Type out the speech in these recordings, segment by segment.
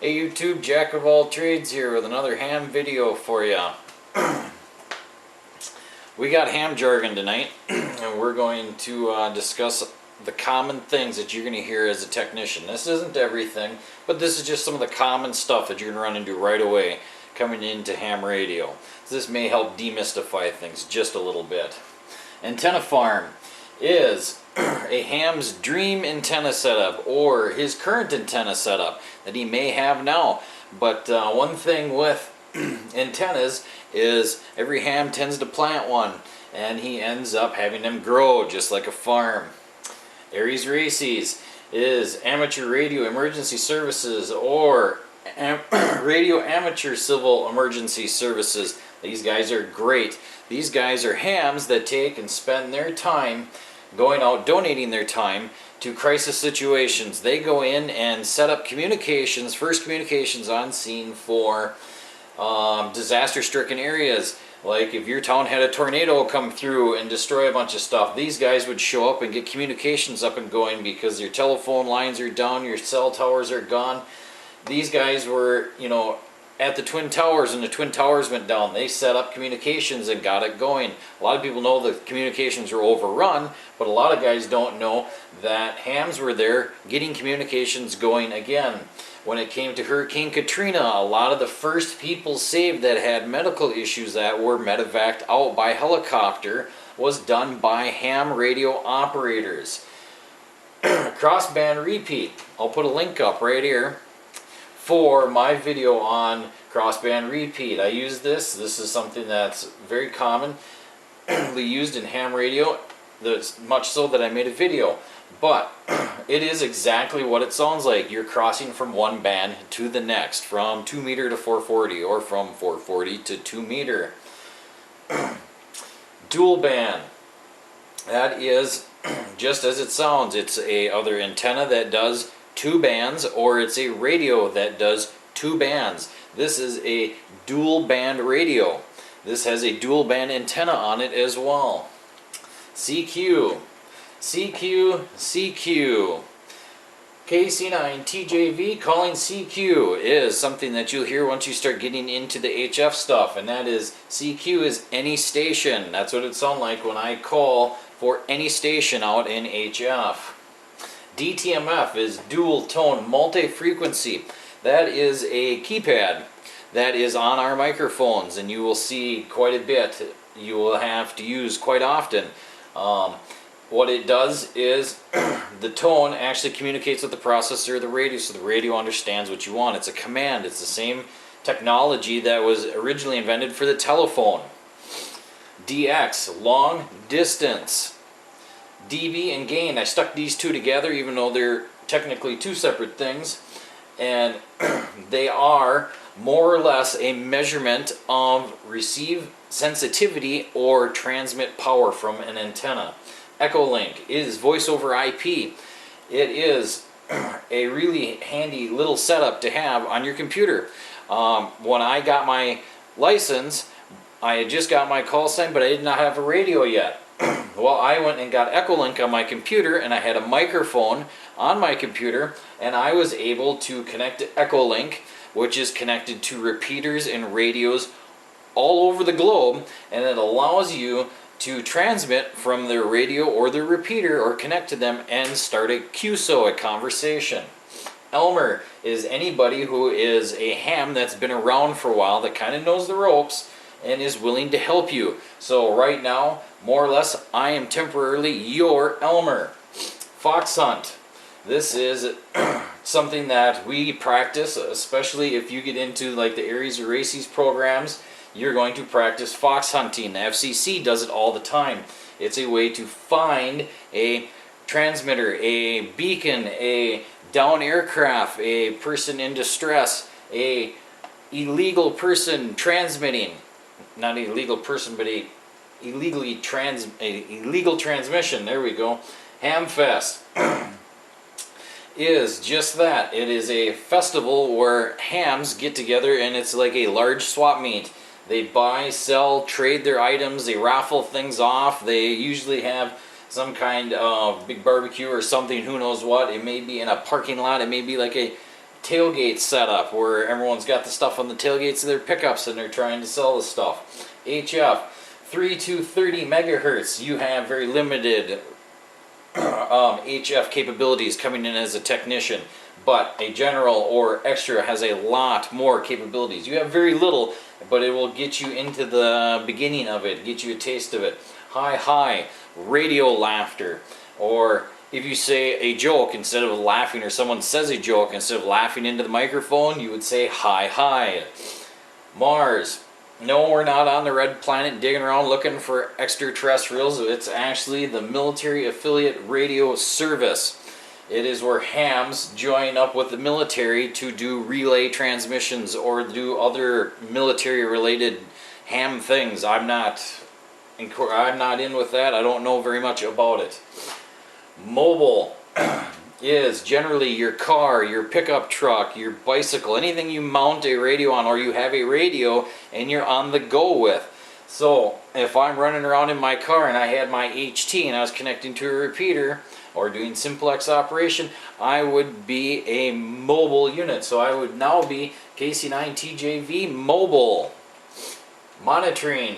Hey YouTube, Jack of all trades here with another ham video for ya. We got ham jargon tonight, and we're going to discuss the common things that you're going to hear as a technician. This isn't everything, but this is just some of the common stuff that you're going to run into right away coming into ham radio. So this may help demystify things just a little bit. Antenna farm is a ham's dream antenna setup, or his current antenna setup that he may have now. But one thing with antennas is every ham tends to plant one, and he ends up having them grow just like a farm. Aries Races is amateur radio emergency services, or radio amateur civil emergency services. These guys are great. These guys are hams that take and spend their time going out, donating their time to crisis situations. They go in and set up communications, first communications on scene for disaster-stricken areas. Like if your town had a tornado come through and destroy a bunch of stuff, these guys would show up and get communications up and going because your telephone lines are down, your cell towers are gone. These guys were, at the Twin Towers, and the Twin Towers went down. They set up communications and got it going. A lot of people know the communications were overrun, but a lot of guys don't know that hams were there getting communications going again. When it came to Hurricane Katrina, a lot of the first people saved that had medical issues that were medevaced out by helicopter was done by ham radio operators. Crossband repeat. I'll put a link up right here for my video on crossband repeat. I use this. This is something that's very commonly used in ham radio, much so that I made a video. But it is exactly what it sounds like. You're crossing from one band to the next, from 2 meter to 440, or from 440 to 2 meter. Dual band. That is just as it sounds. It's a other antenna that does 2 bands, or it's a radio that does 2 bands. This is a dual band radio. This has a dual band antenna on it as well. CQ. CQ, CQ. KC9 TJV calling CQ is something that you'll hear once you start getting into the HF stuff, and that is CQ is any station. That's what it sounds like when I call for any station out in HF. DTMF is dual tone multi-frequency. That is a keypad that is on our microphones, and you will see quite a bit. You will have to use quite often. What it does is the tone actually communicates with the processor of the radio, so the radio understands what you want. It's a command. It's the same technology that was originally invented for the telephone. DX, long distance. dB and gain, I stuck these two together even though they're technically two separate things, and they are more or less a measurement of receive sensitivity or transmit power from an antenna. Echolink is voice over IP. It is a really handy little setup to have on your computer. When I got my license, I had just got my call sign, but I did not have a radio yet. Well, I went and got Echolink on my computer, and I had a microphone on my computer, and I was able to connect to Echolink, which is connected to repeaters and radios all over the globe, and it allows you to transmit from their radio or their repeater, or connect to them and start a QSO, a conversation. Elmer is anybody who is a ham that's been around for a while, that kind of knows the ropes and is willing to help you. So right now, more or less, I am temporarily your Elmer. Fox hunt. This is something that we practice, especially if you get into like the Aries or Races programs. You're going to practice fox hunting. The FCC does it all the time. It's a way to find a transmitter, a beacon, a down aircraft, a person in distress, a illegal person transmitting. Not an illegal person, but a illegal transmission. There we go. Hamfest is just that. It is a festival where hams get together, and it's like a large swap meet. They buy, sell, trade their items, they raffle things off. They usually have some kind of big barbecue or something, who knows what. It may be in a parking lot, it may be like a tailgate setup where everyone's got the stuff on the tailgates of their pickups and they're trying to sell the stuff. HF, 3 to 30 megahertz. You have very limited HF capabilities coming in as a technician, but a general or extra has a lot more capabilities. You have very little, but it will get you into the beginning of it, get you a taste of it. High, radio laughter, or if you say a joke, instead of laughing, or someone says a joke, instead of laughing into the microphone, you would say hi. Mars. No, we're not on the red planet digging around looking for extraterrestrials. It's actually the military affiliate radio service. It is where hams join up with the military to do relay transmissions or do other military related ham things. I'm not in with that. I don't know very much about it. Mobile is generally your car, your pickup truck, your bicycle, anything you mount a radio on, or you have a radio and you're on the go with. So if I'm running around in my car and I had my HT and I was connecting to a repeater or doing simplex operation, I would be a mobile unit. So I would now be KC9TJV mobile. Monitoring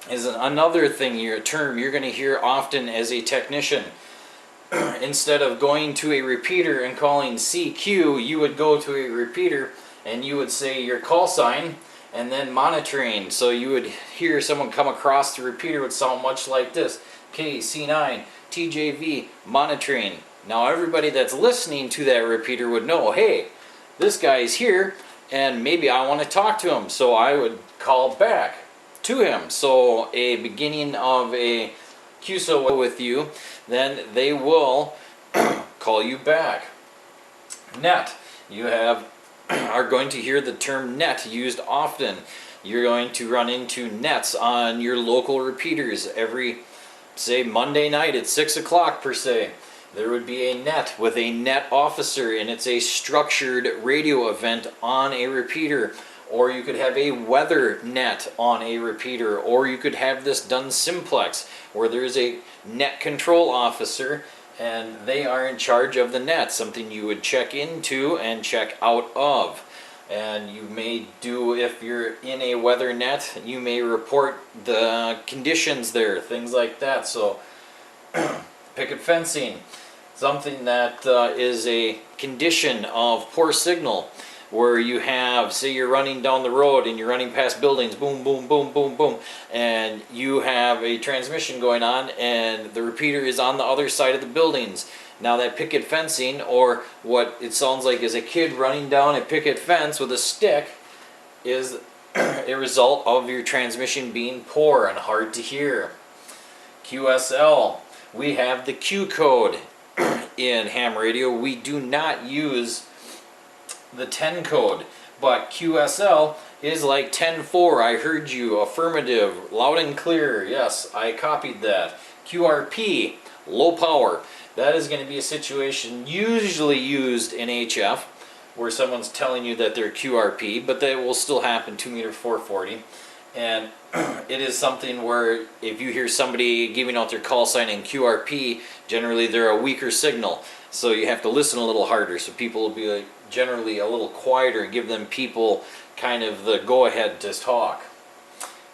is another thing, a term you're going to hear often as a technician. Instead of going to a repeater and calling CQ, you would go to a repeater and you would say your call sign and then monitoring. So you would hear someone come across the repeater would sound much like this: KC9 TJV monitoring. Now everybody that's listening to that repeater would know, hey, this guy is here and maybe I want to talk to him. So I would call back to him. So a beginning of a QSO with you, then they will call you back. Net. You are going to hear the term net used often. You're going to run into nets on your local repeaters every, say, Monday night at 6 o'clock per se. There would be a net with a net officer, and it's a structured radio event on a repeater. Or you could have a weather net on a repeater, or you could have this done simplex, where there's a net control officer and they are in charge of the net, something you would check into and check out of. And you may do, if you're in a weather net, you may report the conditions there, things like that. So picket fencing, something that is a condition of poor signal, where you have, say you're running down the road and you're running past buildings, boom, boom, boom, boom, boom, and you have a transmission going on and the repeater is on the other side of the buildings. Now that picket fencing, or what it sounds like is a kid running down a picket fence with a stick, is a result of your transmission being poor and hard to hear. QSL, we have the Q code in ham radio. We do not use the 10 code, but QSL is like 10-4. I heard you, affirmative, loud and clear. Yes, I copied that. QRP, low power. That is going to be a situation usually used in HF where someone's telling you that they're QRP, but that will still happen 2 meter 440. And it is something where if you hear somebody giving out their call sign in QRP, generally they're a weaker signal. So you have to listen a little harder. So people will be generally a little quieter and give them people kind of the go-ahead to talk.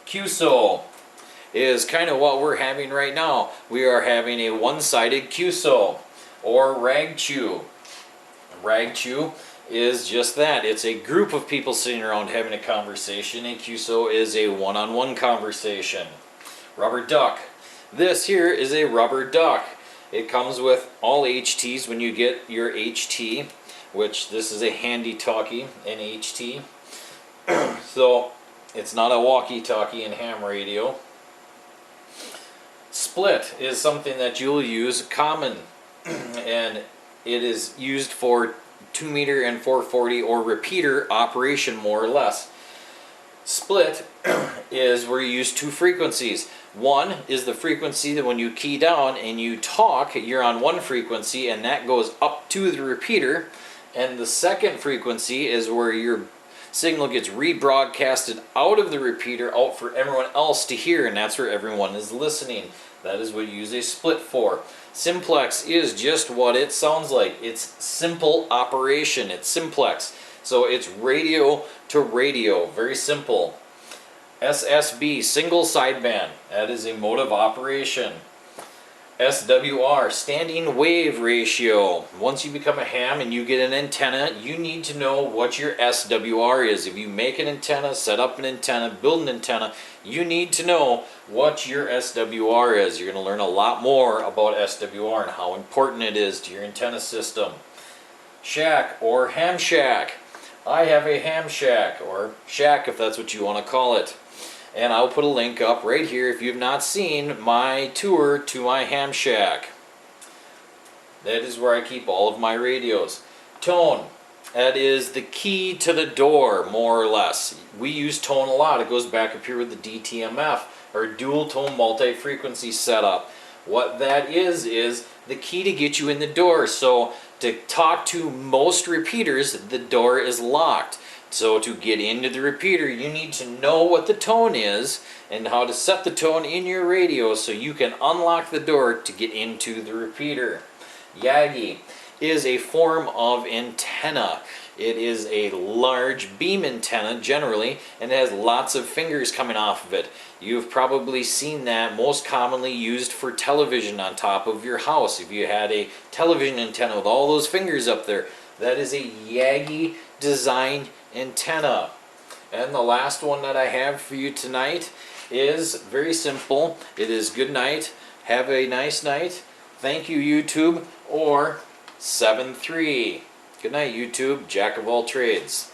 QSO is kind of what we're having right now. We are having a one-sided QSO or rag chew. Rag chew is just that. It's a group of people sitting around having a conversation. A QSO is a one-on-one conversation. Rubber duck. This here is a rubber duck. It comes with all HTs when you get your HT, which this is a handy talkie, an HT. So it's not a walkie-talkie in ham radio. Split is something that you'll use common, and it is used for 2 meter and 440 or repeater operation, more or less. Split is where you use two frequencies. One is the frequency that when you key down and you talk, you're on one frequency and that goes up to the repeater. And the second frequency is where your signal gets rebroadcasted out of the repeater out for everyone else to hear, and that's where everyone is listening. That is what you use a split for. Simplex is just what it sounds like. It's simple operation. It's simplex. So it's radio to radio. Very simple. SSB, single sideband. That is a mode of operation. SWR, standing wave ratio. Once you become a ham and you get an antenna, you need to know what your SWR is. If you make an antenna, set up an antenna, build an antenna, you need to know what your SWR is. You're going to learn a lot more about SWR and how important it is to your antenna system. Shack or ham shack. I have a ham shack, or shack if that's what you want to call it. And I'll put a link up right here if you've not seen my tour to my ham shack. That is where I keep all of my radios. Tone. That is the key to the door, more or less. We use tone a lot. It goes back up here with the DTMF, or dual tone multi-frequency setup. What that is the key to get you in the door. So to talk to most repeaters, the door is locked. So to get into the repeater, you need to know what the tone is and how to set the tone in your radio so you can unlock the door to get into the repeater. Yagi is a form of antenna. It is a large beam antenna generally, and it has lots of fingers coming off of it. You've probably seen that most commonly used for television on top of your house. If you had a television antenna with all those fingers up there, that is a Yagi designed antenna. And the last one that I have for you tonight is very simple. It is good night, have a nice night, thank you YouTube, or 7-3. Good night YouTube, jack of all trades.